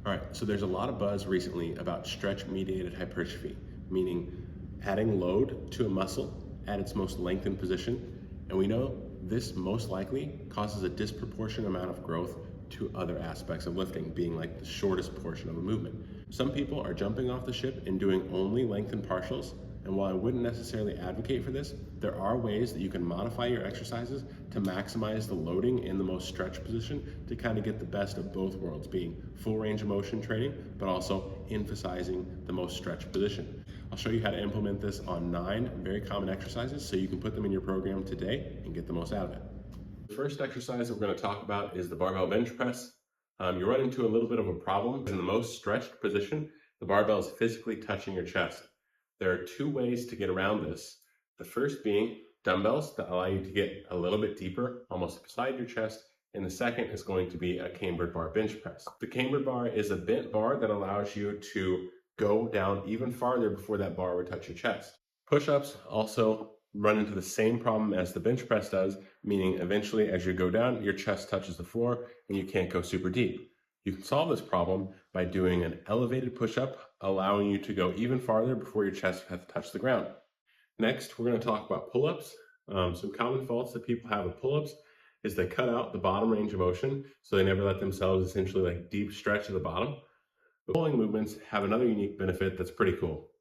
All right, so there's a lot of buzz recently about stretch-mediated hypertrophy, meaning adding load to a muscle at its most lengthened position. And we know this most likely causes a disproportionate amount of growth to other aspects of lifting, being like the shortest portion of a movement. Some people are jumping off the ship and doing only lengthened partials. And while I wouldn't necessarily advocate for this, there are ways that you can modify your exercises to maximize the loading in the most stretched position to kind of get the best of both worlds, being full range of motion training, but also emphasizing the most stretched position. I'll show you how to implement this on 9 very common exercises so you can put them in your program today and get the most out of it. The first exercise that we're going to talk about is the barbell bench press. You run into a little bit of a problem. In the most stretched position, the barbell is physically touching your chest. There are 2 ways to get around this. The first being dumbbells that allow you to get a little bit deeper, almost beside your chest, and the second is going to be a cambered bar bench press. The cambered bar is a bent bar that allows you to go down even farther before that bar would touch your chest. Push-ups also run into the same problem as the bench press does, meaning eventually as you go down, your chest touches the floor and you can't go super deep. You can solve this problem by doing an elevated push-up, allowing you to go even farther before your chest has to touch the ground. Next, we're going to talk about pull-ups. Some common faults that people have with pull-ups is they cut out the bottom range of motion, so they never let themselves essentially like deep stretch at the bottom. The pulling movements have another unique benefit that's pretty cool.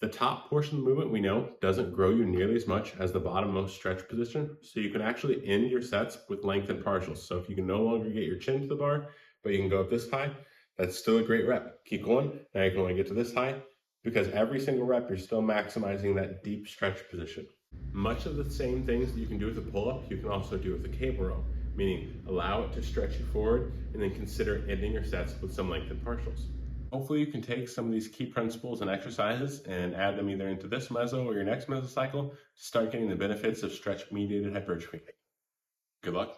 The top portion of the movement we know doesn't grow you nearly as much as the bottom-most stretch position, so you can actually end your sets with lengthened partials. So if you can no longer get your chin to the bar, but you can go up this high, that's still a great rep. Keep going, now you can only get to this high, because every single rep you're still maximizing that deep stretch position. Much of the same things that you can do with a pull-up, you can also do with a cable row, meaning allow it to stretch you forward and then consider ending your sets with some lengthened partials. Hopefully you can take some of these key principles and exercises and add them either into this meso or your next mesocycle to start getting the benefits of stretch-mediated hypertrophy. Good luck.